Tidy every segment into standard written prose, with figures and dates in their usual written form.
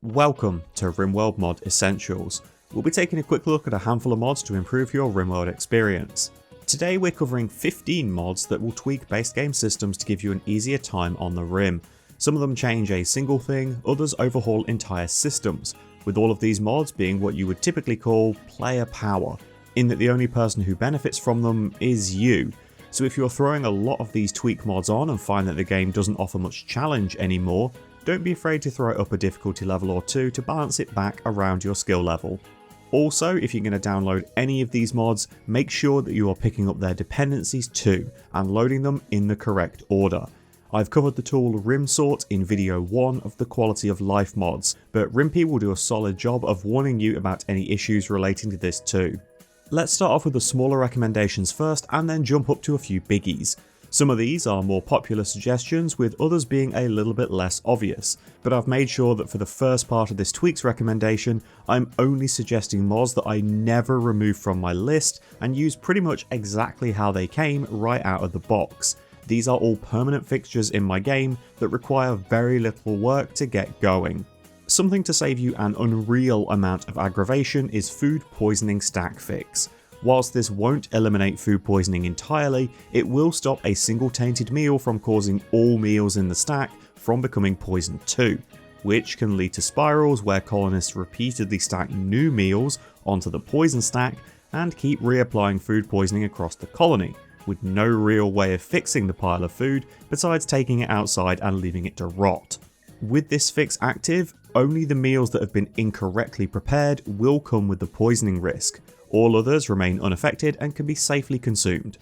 Welcome to Rimworld Mod Essentials. We'll be taking a quick look at a handful of mods to improve your Rimworld experience. Today we're covering 15 mods that will tweak base game systems to give you an easier time on the Rim. Some of them change a single thing, others overhaul entire systems, with all of these mods being what you would typically call player power, in that the only person who benefits from them is you. So if you're throwing a lot of these tweak mods on and find that the game doesn't offer much challenge anymore, don't be afraid to throw up a difficulty level or two to balance it back around your skill level. Also, if you're going to download any of these mods, make sure that you are picking up their dependencies too, and loading them in the correct order. I've covered the tool Rimsort in video 1 of the quality of life mods, but Rimpy will do a solid job of warning you about any issues relating to this too. Let's start off with the smaller recommendations first and then jump up to a few biggies. Some of these are more popular suggestions, with others being a little bit less obvious, but I've made sure that for the first part of this tweaks recommendation, I'm only suggesting mods that I never remove from my list and use pretty much exactly how they came right out of the box. These are all permanent fixtures in my game that require very little work to get going. Something to save you an unreal amount of aggravation is Food Poisoning Stack Fix. Whilst this won't eliminate food poisoning entirely, it will stop a single tainted meal from causing all meals in the stack from becoming poisoned too, which can lead to spirals where colonists repeatedly stack new meals onto the poison stack and keep reapplying food poisoning across the colony, with no real way of fixing the pile of food besides taking it outside and leaving it to rot. With this fix active, only the meals that have been incorrectly prepared will come with the poisoning risk. All others remain unaffected and can be safely consumed.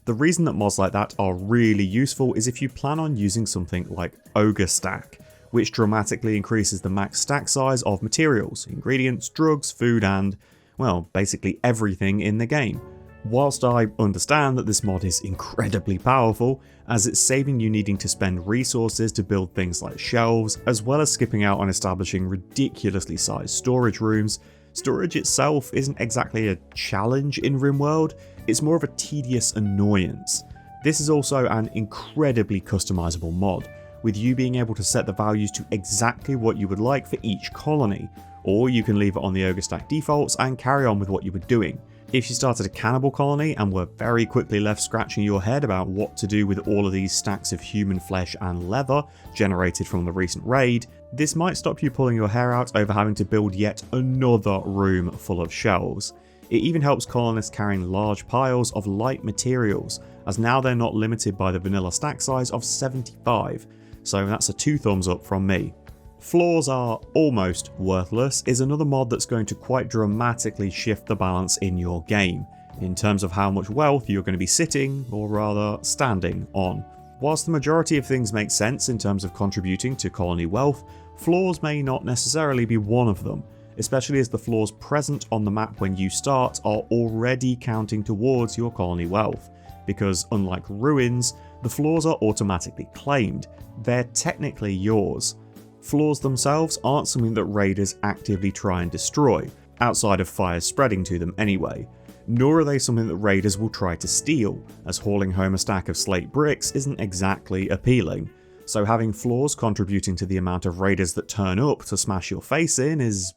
The reason that mods like that are really useful is if you plan on using something like Ogrestack, which dramatically increases the max stack size of materials, ingredients, drugs, food and, well, basically everything in the game. Whilst I understand that this mod is incredibly powerful, as it's saving you needing to spend resources to build things like shelves, as well as skipping out on establishing ridiculously sized storage rooms, storage itself isn't exactly a challenge in Rimworld, it's more of a tedious annoyance. This is also an incredibly customizable mod, with you being able to set the values to exactly what you would like for each colony, or you can leave it on the Ogrestack defaults and carry on with what you were doing. If you started a cannibal colony and were very quickly left scratching your head about what to do with all of these stacks of human flesh and leather generated from the recent raid, this might stop you pulling your hair out over having to build yet another room full of shelves. It even helps colonists carrying large piles of light materials, as now they're not limited by the vanilla stack size of 75, so that's a 2 thumbs up from me. Floors are almost worthless is another mod that's going to quite dramatically shift the balance in your game, in terms of how much wealth you're going to be sitting, or rather standing, on. Whilst the majority of things make sense in terms of contributing to colony wealth, floors may not necessarily be one of them, especially as the floors present on the map when you start are already counting towards your colony wealth, because unlike ruins, the floors are automatically claimed, they're technically yours. Floors themselves aren't something that raiders actively try and destroy, outside of fires spreading to them anyway, nor are they something that raiders will try to steal, as hauling home a stack of slate bricks isn't exactly appealing, so having floors contributing to the amount of raiders that turn up to smash your face in it's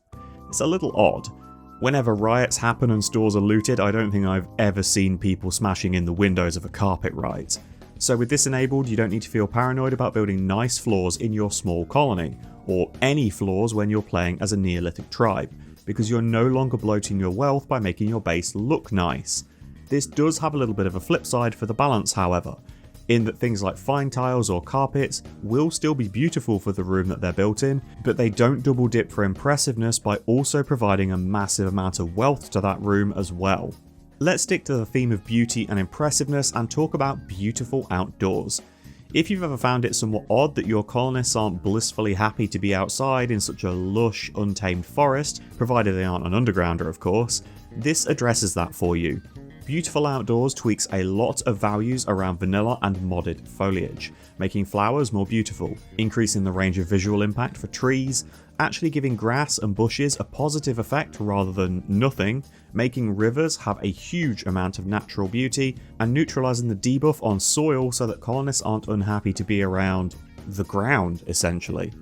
a little odd. Whenever riots happen and stores are looted, I don't think I've ever seen people smashing in the windows of a carpet riot. So with this enabled, you don't need to feel paranoid about building nice floors in your small colony, or any floors when you're playing as a Neolithic tribe, because you're no longer bloating your wealth by making your base look nice. This does have a little bit of a flip side for the balance however, in that things like fine tiles or carpets will still be beautiful for the room that they're built in, but they don't double dip for impressiveness by also providing a massive amount of wealth to that room as well. Let's stick to the theme of beauty and impressiveness and talk about beautiful outdoors. If you've ever found it somewhat odd that your colonists aren't blissfully happy to be outside in such a lush, untamed forest, provided they aren't an undergrounder of course, this addresses that for you. Beautiful Outdoors tweaks a lot of values around vanilla and modded foliage, making flowers more beautiful, increasing the range of visual impact for trees, actually giving grass and bushes a positive effect rather than nothing, making rivers have a huge amount of natural beauty, and neutralising the debuff on soil so that colonists aren't unhappy to be around the ground, essentially.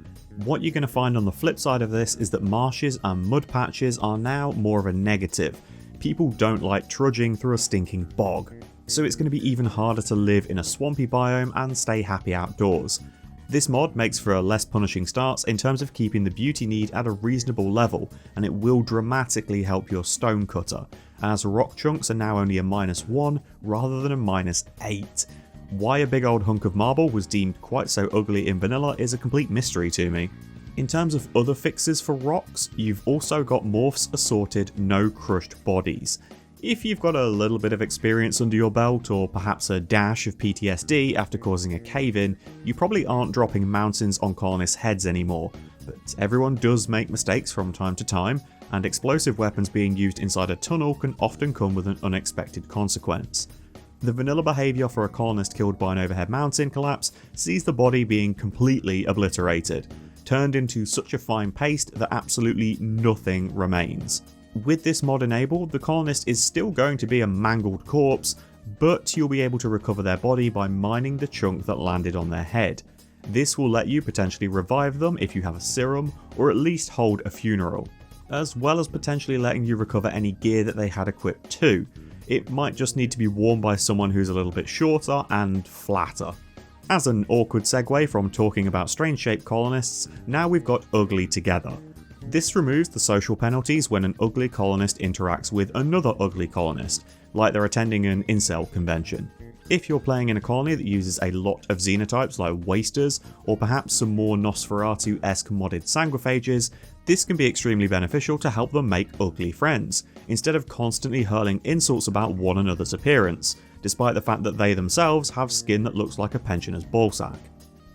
What you're going to find on the flip side of this is that marshes and mud patches are now more of a negative. People don't like trudging through a stinking bog, so it's going to be even harder to live in a swampy biome and stay happy outdoors. This mod makes for a less punishing start in terms of keeping the beauty need at a reasonable level, and it will dramatically help your stone cutter, as rock chunks are now only a -1 rather than a -8. Why a big old hunk of marble was deemed quite so ugly in vanilla is a complete mystery to me. In terms of other fixes for rocks, you've also got Morphs Assorted no crushed bodies. If you've got a little bit of experience under your belt, or perhaps a dash of PTSD after causing a cave-in, you probably aren't dropping mountains on colonists' heads anymore, but everyone does make mistakes from time to time, and explosive weapons being used inside a tunnel can often come with an unexpected consequence. The vanilla behaviour for a colonist killed by an overhead mountain collapse sees the body being completely obliterated, turned into such a fine paste that absolutely nothing remains. With this mod enabled, the colonist is still going to be a mangled corpse, but you'll be able to recover their body by mining the chunk that landed on their head. This will let you potentially revive them if you have a serum, or at least hold a funeral, as well as potentially letting you recover any gear that they had equipped too. It might just need to be worn by someone who's a little bit shorter and flatter. As an awkward segue from talking about strange shaped colonists, now we've got ugly together. This removes the social penalties when an ugly colonist interacts with another ugly colonist, like they're attending an incel convention. If you're playing in a colony that uses a lot of xenotypes like wasters, or perhaps some more Nosferatu-esque modded sanguiphages, this can be extremely beneficial to help them make ugly friends, instead of constantly hurling insults about one another's appearance, despite the fact that they themselves have skin that looks like a pensioner's ballsack.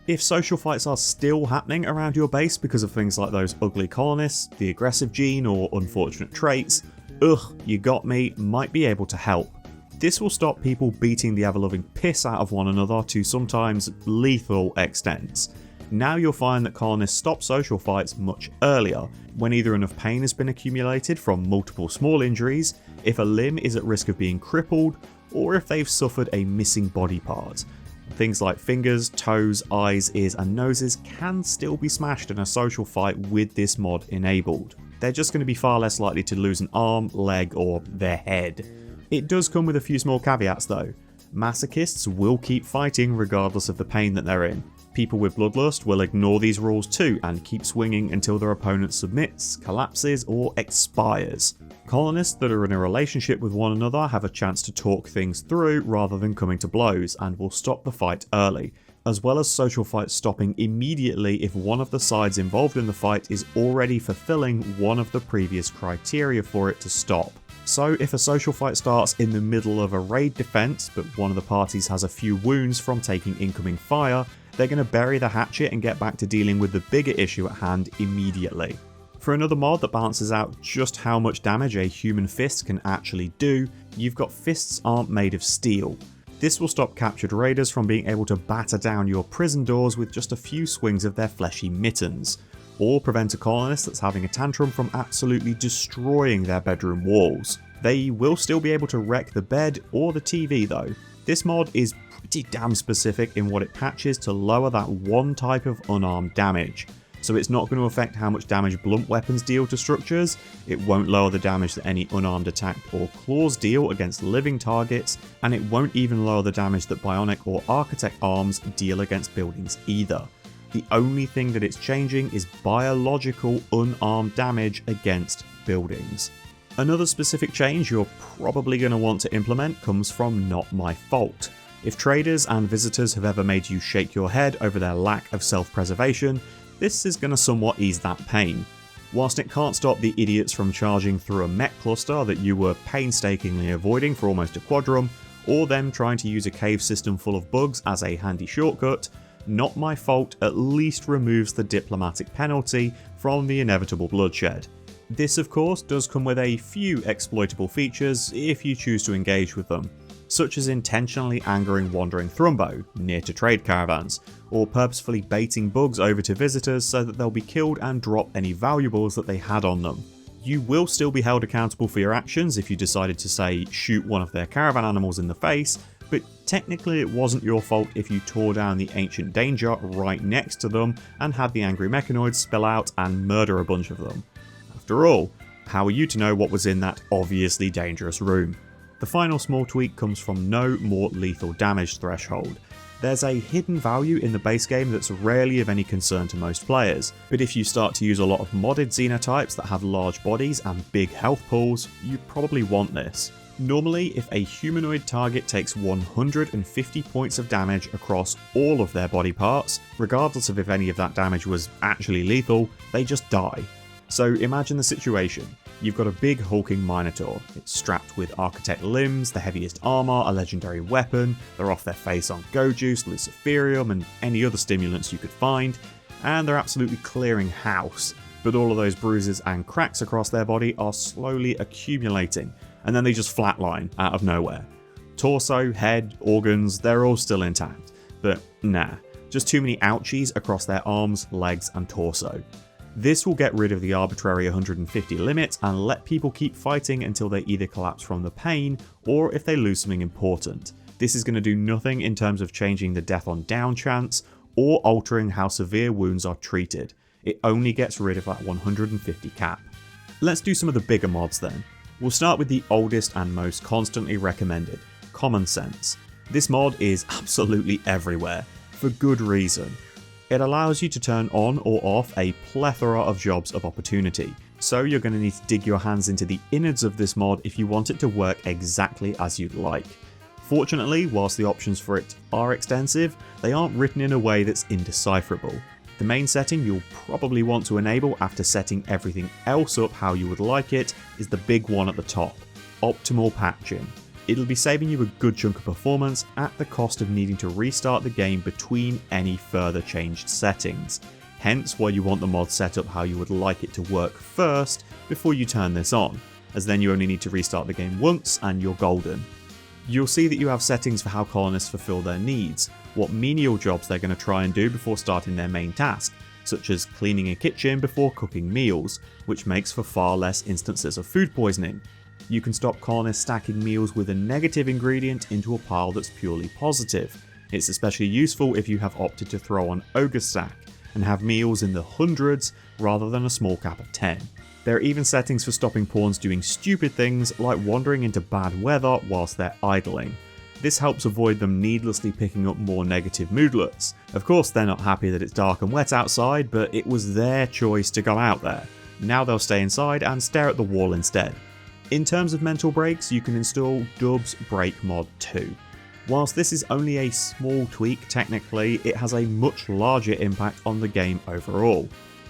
If social fights are still happening around your base because of things like those ugly colonists, the aggressive gene, or unfortunate traits, You Got Me might be able to help. This will stop people beating the ever-loving piss out of one another to sometimes lethal extents. Now you'll find that colonists stop social fights much earlier, when either enough pain has been accumulated from multiple small injuries, if a limb is at risk of being crippled, or if they've suffered a missing body part. Things like fingers, toes, eyes, ears and noses can still be smashed in a social fight with this mod enabled. They're just going to be far less likely to lose an arm, leg or their head. It does come with a few small caveats though. Masochists will keep fighting regardless of the pain that they're in. People with bloodlust will ignore these rules too and keep swinging until their opponent submits, collapses or expires. Colonists that are in a relationship with one another have a chance to talk things through rather than coming to blows, and will stop the fight early, as well as social fights stopping immediately if one of the sides involved in the fight is already fulfilling one of the previous criteria for it to stop. So if a social fight starts in the middle of a raid defense, but one of the parties has a few wounds from taking incoming fire, they're going to bury the hatchet and get back to dealing with the bigger issue at hand immediately. For another mod that balances out just how much damage a human fist can actually do, you've got Fists Aren't Made of Steel. This will stop captured raiders from being able to batter down your prison doors with just a few swings of their fleshy mittens, or prevent a colonist that's having a tantrum from absolutely destroying their bedroom walls. They will still be able to wreck the bed or the TV though. This mod is pretty damn specific in what it patches to lower that one type of unarmed damage. So it's not going to affect how much damage blunt weapons deal to structures, it won't lower the damage that any unarmed attack or claws deal against living targets, and it won't even lower the damage that bionic or architect arms deal against buildings either. The only thing that it's changing is biological unarmed damage against buildings. Another specific change you're probably going to want to implement comes from Not My Fault. If traders and visitors have ever made you shake your head over their lack of self-preservation, this is going to somewhat ease that pain. Whilst it can't stop the idiots from charging through a mech cluster that you were painstakingly avoiding for almost a quadrum, or them trying to use a cave system full of bugs as a handy shortcut, Not My Fault at least removes the diplomatic penalty from the inevitable bloodshed. This of course does come with a few exploitable features if you choose to engage with them, such as intentionally angering wandering Thrumbo near to trade caravans, or purposefully baiting bugs over to visitors so that they'll be killed and drop any valuables that they had on them. You will still be held accountable for your actions if you decided to, say, shoot one of their caravan animals in the face, but Technically it wasn't your fault if you tore down the ancient danger right next to them and had the angry mechanoids spill out and murder a bunch of them. After all, how are you to know what was in that obviously dangerous room? The final small tweak comes from no more lethal damage threshold. There's a hidden value in the base game that's rarely of any concern to most players, but if you start to use a lot of modded xenotypes that have large bodies and big health pools, you probably want this. Normally, if a humanoid target takes 150 points of damage across all of their body parts, regardless of if any of that damage was actually lethal, they just die. So imagine the situation. You've got a big hulking Minotaur. It's strapped with architect limbs, the heaviest armor, a legendary weapon, they're off their face on go juice, luciferium and any other stimulants you could find, and they're absolutely clearing house. But all of those bruises and cracks across their body are slowly accumulating, and then they just flatline out of nowhere. Torso, head, organs, they're all still intact. But nah, just too many ouchies across their arms, legs and torso. This will get rid of the arbitrary 150 limit and let people keep fighting until they either collapse from the pain or if they lose something important. This is going to do nothing in terms of changing the death on down chance or altering how severe wounds are treated. It only gets rid of that 150 cap. Let's do some of the bigger mods then. We'll start with the oldest and most constantly recommended, Common Sense. This mod is absolutely everywhere, for good reason. It allows you to turn on or off a plethora of jobs of opportunity, so you're going to need to dig your hands into the innards of this mod if you want it to work exactly as you'd like. Fortunately, whilst the options for it are extensive, they aren't written in a way that's indecipherable. The main setting you'll probably want to enable after setting everything else up how you would like it is the big one at the top, optimal patching. It'll be saving you a good chunk of performance at the cost of needing to restart the game between any further changed settings. Hence why you want the mod set up how you would like it to work first before you turn this on, as then you only need to restart the game once and you're golden. You'll see that you have settings for how colonists fulfill their needs, what menial jobs they're going to try and do before starting their main task, such as cleaning a kitchen before cooking meals, which makes for far less instances of food poisoning. You can stop colonists stacking meals with a negative ingredient into a pile that's purely positive. It's especially useful if you have opted to throw on Ogrestack and have meals in the hundreds rather than a small cap of 10. There are even settings for stopping pawns doing stupid things like wandering into bad weather whilst they're idling. This helps avoid them needlessly picking up more negative moodlets. Of course they're not happy that it's dark and wet outside, but it was their choice to go out there. Now they'll stay inside and stare at the wall instead. In terms of mental breaks, you can install Dub's Break Mod 2. Whilst this is only a small tweak technically, it has a much larger impact on the game overall.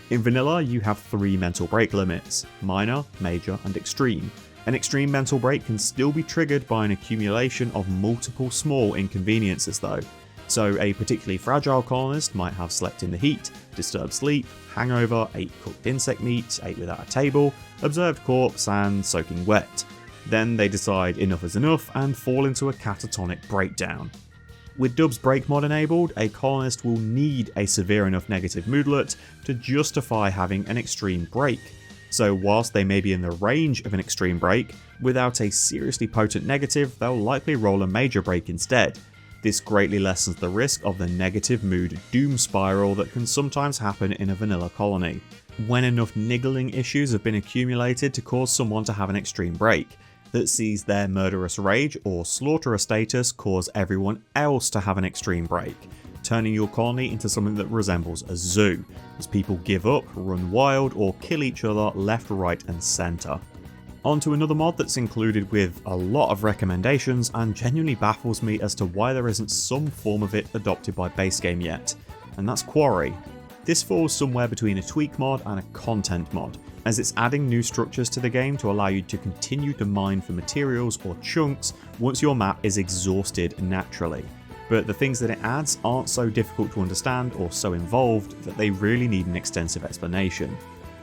In vanilla, you have 3 mental break limits, minor, major and extreme. An extreme mental break can still be triggered by an accumulation of multiple small inconveniences though. So a particularly fragile colonist might have slept in the heat, disturbed sleep, hangover, ate cooked insect meat, ate without a table, observed corpse and soaking wet. Then they decide enough is enough and fall into a catatonic breakdown. With Dub's Break mod enabled, a colonist will need a severe enough negative moodlet to justify having an extreme break. So whilst they may be in the range of an extreme break, without a seriously potent negative, they'll likely roll a major break instead. This greatly lessens the risk of the negative mood doom spiral that can sometimes happen in a vanilla colony, when enough niggling issues have been accumulated to cause someone to have an extreme break, that sees their murderous rage or slaughterer status cause everyone else to have an extreme break, turning your colony into something that resembles a zoo, as people give up, run wild or kill each other left, right and centre. On to another mod that's included with a lot of recommendations and genuinely baffles me as to why there isn't some form of it adopted by base game yet, and that's Quarry. This falls somewhere between a tweak mod and a content mod, as it's adding new structures to the game to allow you to continue to mine for materials or chunks once your map is exhausted naturally. But the things that it adds aren't so difficult to understand or so involved that they really need an extensive explanation.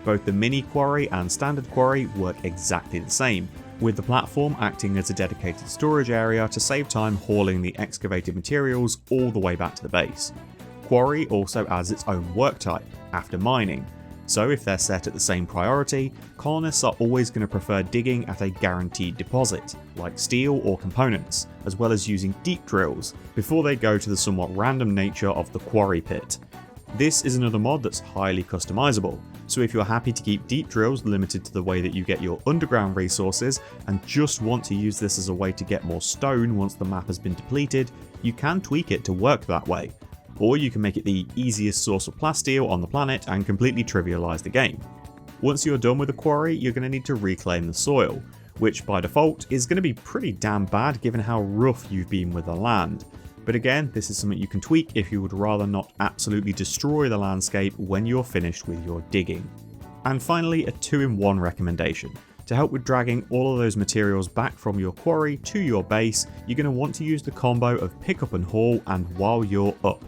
Both the mini quarry and standard quarry work exactly the same, with the platform acting as a dedicated storage area to save time hauling the excavated materials all the way back to the base. Quarry also adds its own work type, after mining, So if they're set at the same priority, colonists are always going to prefer digging at a guaranteed deposit, like steel or components, as well as using deep drills, before they go to the somewhat random nature of the quarry pit. This is another mod that's highly customizable, so if you're happy to keep deep drills limited to the way that you get your underground resources and just want to use this as a way to get more stone once the map has been depleted, you can tweak it to work that way. Or you can make it the easiest source of plasteel on the planet and completely trivialize the game. Once you're done with the quarry, you're going to need to reclaim the soil, which by default is going to be pretty damn bad given how rough you've been with the land. But again, this is something you can tweak if you would rather not absolutely destroy the landscape when you're finished with your digging. And finally, a 2-in-1 recommendation. To help with dragging all of those materials back from your quarry to your base, you're going to want to use the combo of pick up and haul and while you're up.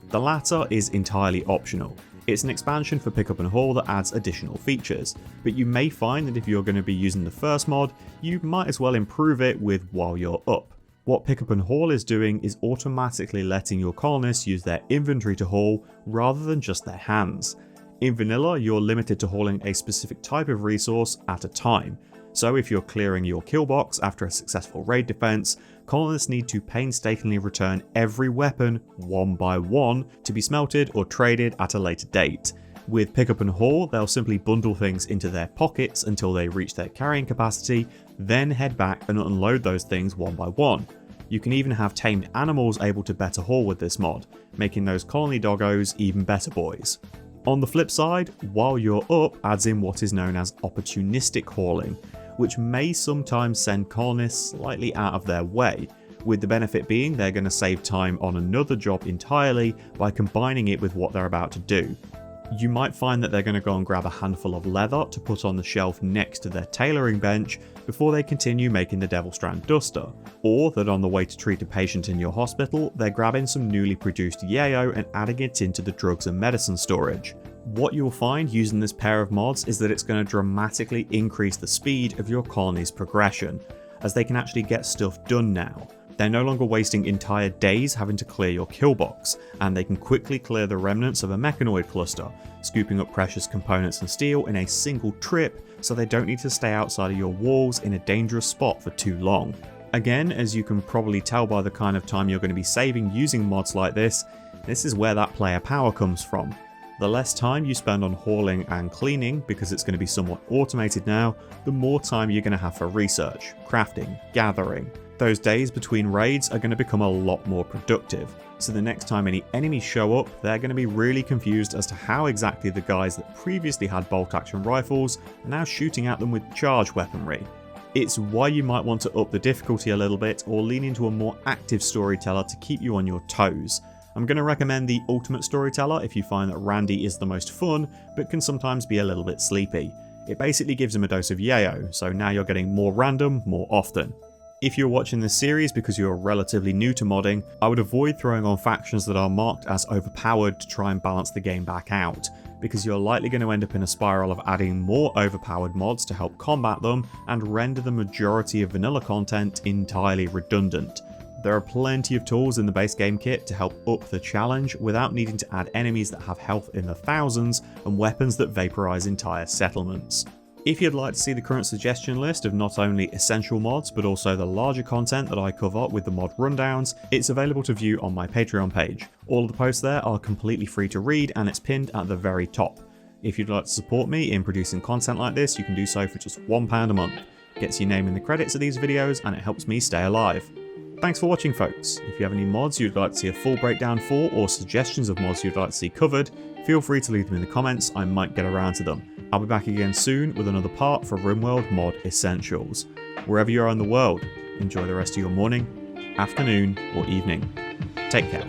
The latter is entirely optional. It's an expansion for pick up and haul that adds additional features, but you may find that if you're going to be using the first mod, you might as well improve it with while you're up. What pick up and haul is doing is automatically letting your colonists use their inventory to haul rather than just their hands. In vanilla, you're limited to hauling a specific type of resource at a time. So if you're clearing your kill box after a successful raid defense, colonists need to painstakingly return every weapon one by one to be smelted or traded at a later date. With pick up and haul, they'll simply bundle things into their pockets until they reach their carrying capacity, then head back and unload those things one by one. You can even have tamed animals able to better haul with this mod, making those colony doggos even better boys. On the flip side, while you're up adds in what is known as opportunistic hauling, which may sometimes send colonists slightly out of their way, with the benefit being they're going to save time on another job entirely by combining it with what they're about to do. You might find that they're going to go and grab a handful of leather to put on the shelf next to their tailoring bench before they continue making the Devil Strand duster, or that on the way to treat a patient in your hospital, they're grabbing some newly produced yayo and adding it into the drugs and medicine storage. What you'll find using this pair of mods is that it's going to dramatically increase the speed of your colony's progression, as they can actually get stuff done now. They're no longer wasting entire days having to clear your kill box, and they can quickly clear the remnants of a mechanoid cluster, scooping up precious components and steel in a single trip, so they don't need to stay outside of your walls in a dangerous spot for too long. Again, as you can probably tell by the kind of time you're going to be saving using mods like this is where that player power comes from. The less time you spend on hauling and cleaning, because it's going to be somewhat automated now, the more time you're going to have for research, crafting, gathering. Those days between raids are going to become a lot more productive, so the next time any enemies show up, they're going to be really confused as to how exactly the guys that previously had bolt action rifles are now shooting at them with charge weaponry. It's why you might want to up the difficulty a little bit or lean into a more active storyteller to keep you on your toes. I'm going to recommend the Ultimate Storyteller if you find that Randy is the most fun, but can sometimes be a little bit sleepy. It basically gives him a dose of yayo, so now you're getting more random more often. If you're watching this series because you're relatively new to modding, I would avoid throwing on factions that are marked as overpowered to try and balance the game back out, because you're likely going to end up in a spiral of adding more overpowered mods to help combat them and render the majority of vanilla content entirely redundant. There are plenty of tools in the base game kit to help up the challenge without needing to add enemies that have health in the thousands and weapons that vaporize entire settlements. If you'd like to see the current suggestion list of not only essential mods but also the larger content that I cover with the mod rundowns, it's available to view on my Patreon page. All of the posts there are completely free to read and it's pinned at the very top. If you'd like to support me in producing content like this, you can do so for just £1 a month. It gets your name in the credits of these videos and it helps me stay alive. Thanks for watching, folks. If you have any mods you'd like to see a full breakdown for or suggestions of mods you'd like to see covered, feel free to leave them in the comments, I might get around to them. I'll be back again soon with another part for Rimworld Mod Essentials. Wherever you are in the world, enjoy the rest of your morning, afternoon or evening. Take care.